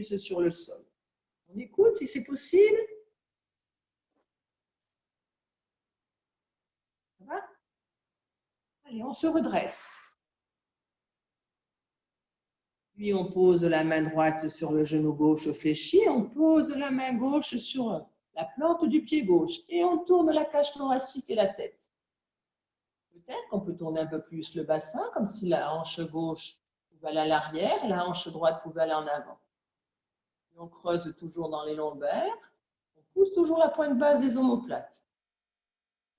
sur le sol. On écoute si c'est possible. Ça va? Allez, on se redresse. Puis on pose la main droite sur le genou gauche fléchi. On pose la main gauche sur la plante du pied gauche. Et on tourne la cage thoracique et la tête. Peut-être qu'on peut tourner un peu plus le bassin, comme si la hanche gauche pouvait aller à l'arrière et la hanche droite pouvait aller en avant. Et on creuse toujours dans les lombaires. On pousse toujours la pointe basse des omoplates.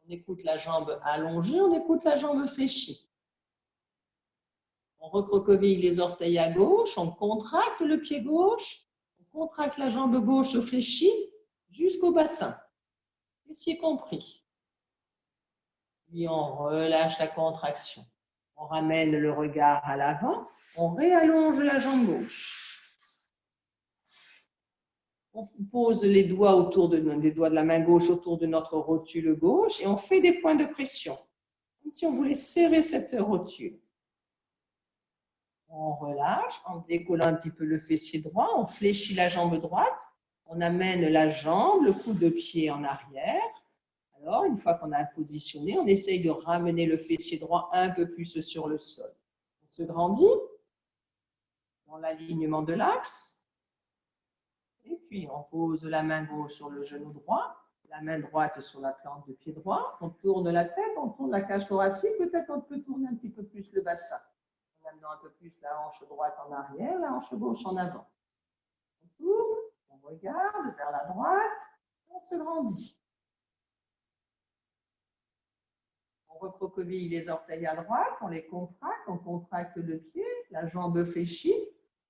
On écoute la jambe allongée, on écoute la jambe fléchie. On recroqueville les orteils à gauche, on contracte le pied gauche, on contracte la jambe gauche fléchie jusqu'au bassin. Fessier compris. Puis on relâche la contraction. On ramène le regard à l'avant, on réallonge la jambe gauche. On pose les doigts de la main gauche autour de notre rotule gauche et on fait des points de pression, comme si on voulait serrer cette rotule. On relâche en décollant un petit peu le fessier droit, on fléchit la jambe droite, on amène la jambe, le coude de pied en arrière. Alors, une fois qu'on a positionné, on essaye de ramener le fessier droit un peu plus sur le sol. On se grandit dans l'alignement de l'axe. Et puis, on pose la main gauche sur le genou droit, la main droite sur la plante de pied droit. On tourne la tête, on tourne la cage thoracique. Peut-être qu'on peut tourner un petit peu plus le bassin. En amenant un peu plus la hanche droite en arrière, la hanche gauche en avant. On tourne, on regarde vers la droite, on se grandit. On recroqueville les orteils à droite, on les contracte, on contracte le pied, la jambe fléchie,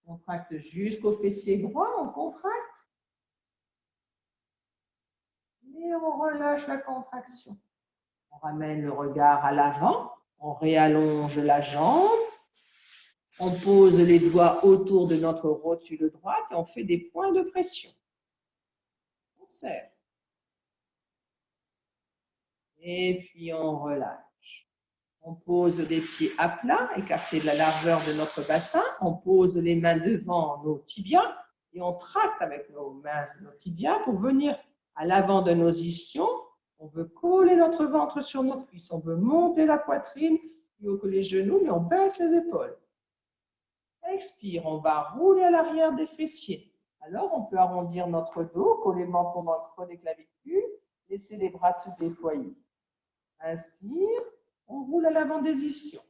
on contracte jusqu'au fessier droit, on contracte. Et on relâche la contraction. On ramène le regard à l'avant, on réallonge la jambe, on pose les doigts autour de notre rotule droite et on fait des points de pression. On serre. Et puis on relâche. On pose les pieds à plat, écartés de la largeur de notre bassin. On pose les mains devant nos tibias et on tracte avec nos mains nos tibias pour venir à l'avant de nos ischions. On veut coller notre ventre sur nos cuisses. On veut monter la poitrine plus haut que les genoux, mais on baisse les épaules. Expire, on va rouler à l'arrière des fessiers. Alors, on peut arrondir notre dos, coller le menton dans le creux des clavicules, laisser les bras se déployer. Inspire, on roule à l'avant des ischions.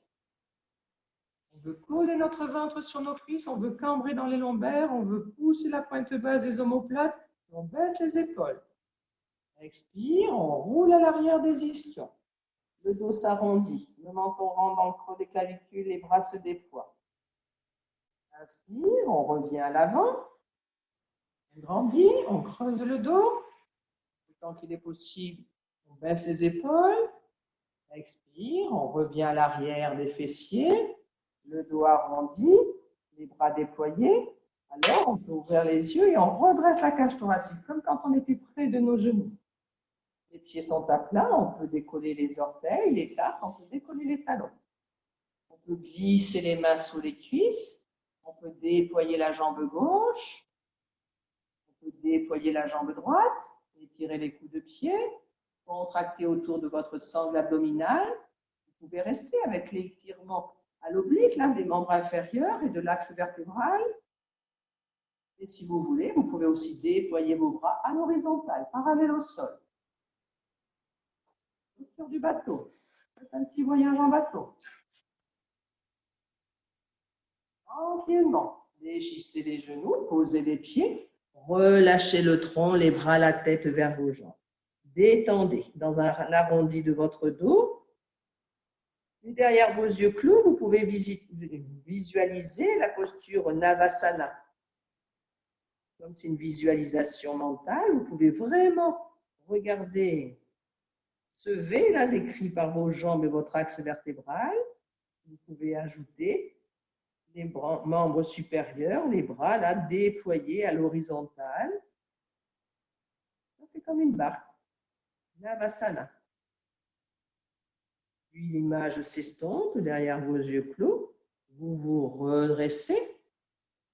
On veut coller notre ventre sur nos cuisses, on veut cambrer dans les lombaires, on veut pousser la pointe basse des omoplates, on baisse les épaules. Expire, on roule à l'arrière des ischions. Le dos s'arrondit, le menton rentre dans le creux des clavicules, les bras se déploient. Inspire, on revient à l'avant. On grandit, on creuse le dos. Tant qu'il est possible, on baisse les épaules. Expire, on revient à l'arrière des fessiers. Le dos arrondi, les bras déployés. Alors, on peut ouvrir les yeux et on redresse la cage thoracique, comme quand on était près de nos genoux. Les pieds sont à plat, on peut décoller les orteils, les tarses, on peut décoller les talons. On peut glisser les mains sous les cuisses. On peut déployer la jambe gauche. On peut déployer la jambe droite, étirer les coups de pied, contracter autour de votre sangle abdominale. Vous pouvez rester avec l'étirement à l'oblique, des membres inférieurs et de l'axe vertébral. Et si vous voulez, vous pouvez aussi déployer vos bras à l'horizontale, parallèle au sol. Sur du bateau. Faites un petit voyage en bateau. Tranquillement. Fléchissez les genoux, posez les pieds. Relâchez le tronc, les bras, la tête vers vos jambes. Détendez dans un arrondi de votre dos. Et derrière vos yeux clos, vous pouvez visualiser la posture Navasana. Comme c'est une visualisation mentale, vous pouvez vraiment regarder ce V là décrit par vos jambes et votre axe vertébral. Vous pouvez ajouter les membres supérieurs, les bras là déployés à l'horizontale. Ça fait comme une barque. Navasana. Puis l'image s'estompe derrière vos yeux clos. Vous vous redressez.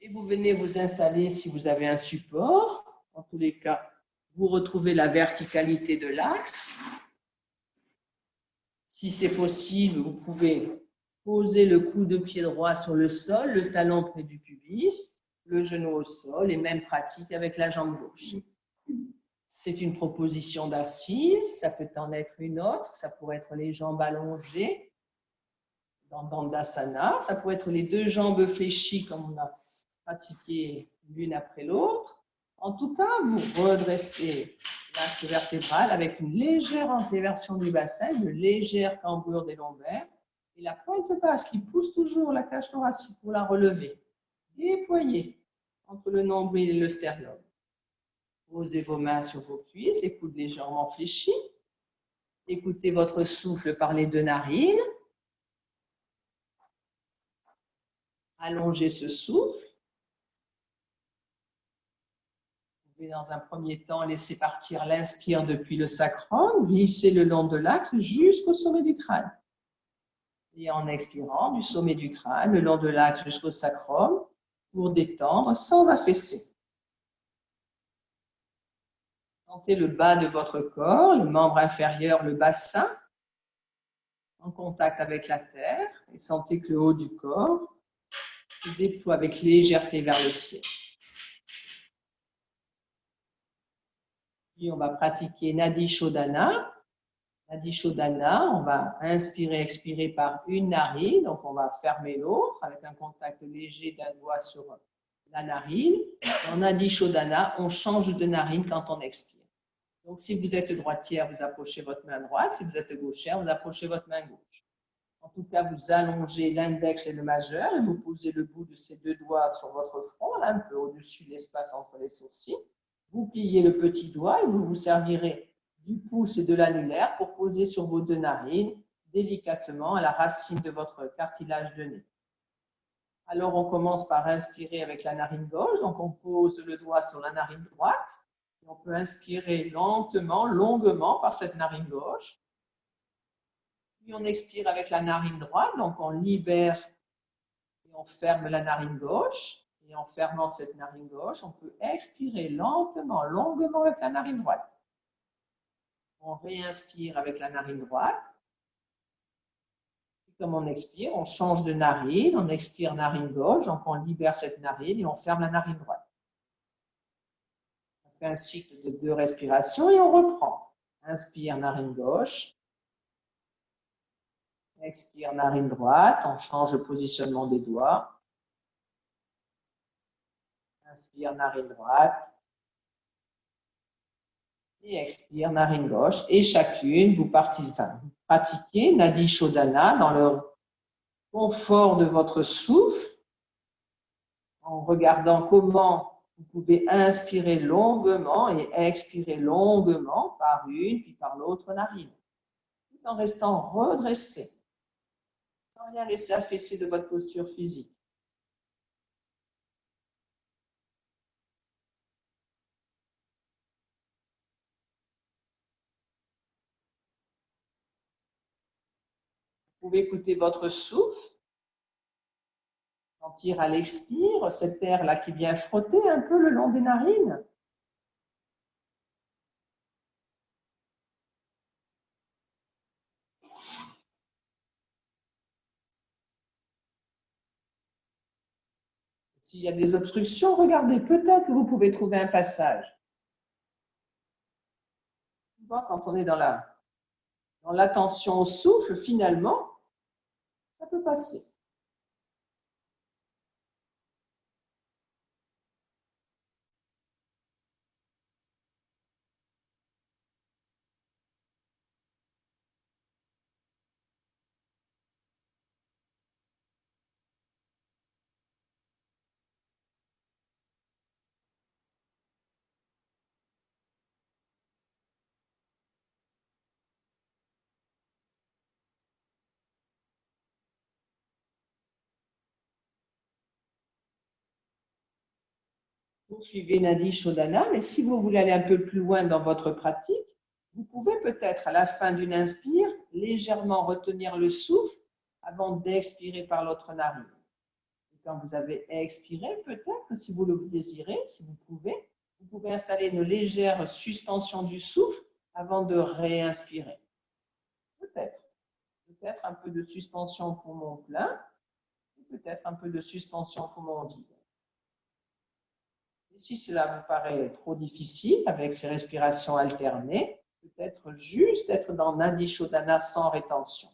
Et vous venez vous installer si vous avez un support. En tous les cas, vous retrouvez la verticalité de l'axe. Si c'est possible, vous pouvez poser le coude de pied droit sur le sol, le talon près du pubis, le genou au sol et même pratique avec la jambe gauche. C'est une proposition d'assise, ça peut en être une autre, ça pourrait être les jambes allongées dans Dandasana, ça pourrait être les deux jambes fléchies comme on a pratiqué l'une après l'autre. En tout cas, vous redressez l'axe vertébral avec une légère antéversion du bassin, une légère cambrure des lombaires et la pointe basse qui pousse toujours la cage thoracique pour la relever. Déployez entre le nombril et le sternum. Posez vos mains sur vos cuisses, les coudes légèrement fléchis. Écoutez votre souffle par les deux narines. Allongez ce souffle. Vous pouvez dans un premier temps laisser partir l'inspire depuis le sacrum, glisser le long de l'axe jusqu'au sommet du crâne. Et en expirant du sommet du crâne, le long de l'axe jusqu'au sacrum, pour détendre sans affaisser. Sentez le bas de votre corps, les membres inférieurs, le bassin, en contact avec la terre. Et sentez que le haut du corps se déploie avec légèreté vers le ciel. Puis on va pratiquer Nadi Shodhana. Nadi Shodhana, on va inspirer, expirer par une narine. Donc on va fermer l'autre avec un contact léger d'un doigt sur la narine. En Nadi Shodhana, on change de narine quand on expire. Donc, si vous êtes droitière, vous approchez votre main droite. Si vous êtes gauchère, vous approchez votre main gauche. En tout cas, vous allongez l'index et le majeur et vous posez le bout de ces deux doigts sur votre front, là, un peu au-dessus de l'espace entre les sourcils. Vous pliez le petit doigt et vous vous servirez du pouce et de l'annulaire pour poser sur vos deux narines délicatement à la racine de votre cartilage de nez. Alors, on commence par inspirer avec la narine gauche. Donc, on pose le doigt sur la narine droite. On peut inspirer lentement, longuement par cette narine gauche. Puis on expire avec la narine droite, donc on libère et on ferme la narine gauche. Et en fermant cette narine gauche, on peut expirer lentement, longuement avec la narine droite. On réinspire avec la narine droite. Et comme on expire, on change de narine, on expire narine gauche, donc on libère cette narine et on ferme la narine droite. Un cycle de 2 respirations et on reprend. Inspire, narine gauche. Expire, narine droite. On change le positionnement des doigts. Inspire, narine droite. Et expire, narine gauche. Et chacune, vous pratiquez Nadi Shodhana dans le confort de votre souffle, en regardant comment vous pouvez inspirer longuement et expirer longuement par une puis par l'autre narine, tout en restant redressé, sans rien laisser affaisser de votre posture physique. Vous pouvez écouter votre souffle, sentir à l'expire cet air-là qui vient frotter un peu le long des narines. S'il y a des obstructions, regardez, peut-être que vous pouvez trouver un passage. Souvent, quand on est dans l'attention au souffle, finalement, ça peut passer. Poursuivez Nadi Shodhana, mais si vous voulez aller un peu plus loin dans votre pratique, vous pouvez peut-être à la fin d'une inspire légèrement retenir le souffle avant d'expirer par l'autre narine. quand vous avez expiré, peut-être, si vous le désirez, si vous pouvez installer une légère suspension du souffle avant de réinspirer. Peut-être un peu de suspension poumon plein, peut-être un peu de suspension poumon vide. Et si cela vous paraît trop difficile avec ces respirations alternées, peut-être juste être dans Nadi Shodhana sans rétention.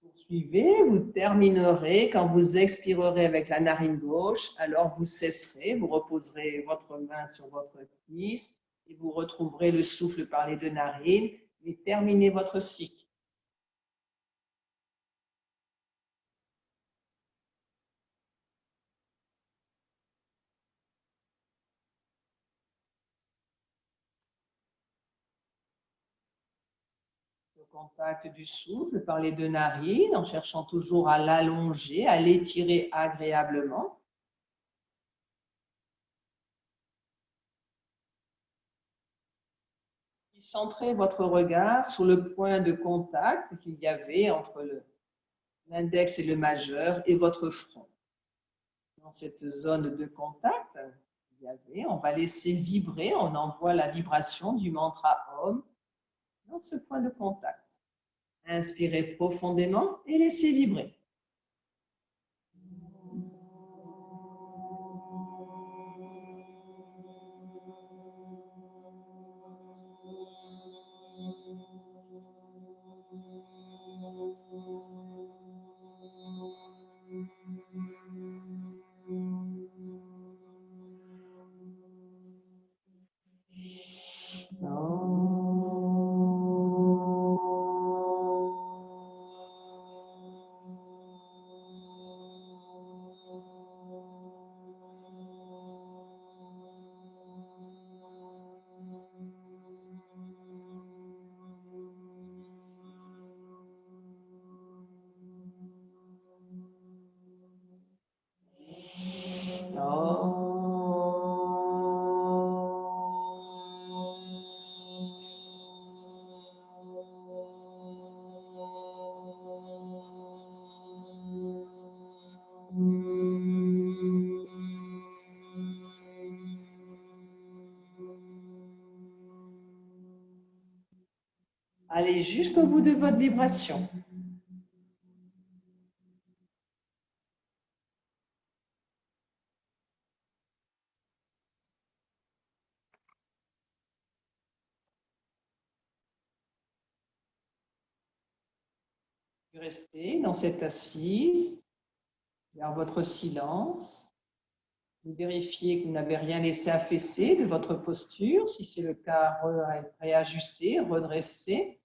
Poursuivez, vous terminerez. Quand vous expirerez avec la narine gauche, alors vous cesserez, vous reposerez votre main sur votre cuisse et vous retrouverez le souffle par les deux narines et terminez votre cycle. Le contact du souffle par les deux narines en cherchant toujours à l'allonger, à l'étirer agréablement. Centrez votre regard sur le point de contact qu'il y avait entre l'index et le majeur et votre front. Dans cette zone de contact, on va laisser vibrer, on envoie la vibration du mantra Om dans ce point de contact. Inspirez profondément et laissez vibrer. Allez jusqu'au bout de votre vibration. Restez dans cette assise, vers votre silence. Vous vérifiez que vous n'avez rien laissé affaisser de votre posture. Si c'est le cas, réajustez, redressez.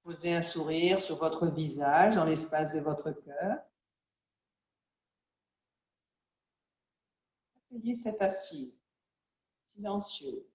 Posez un sourire sur votre visage, dans l'espace de votre cœur. Accueillez cette assise silencieuse.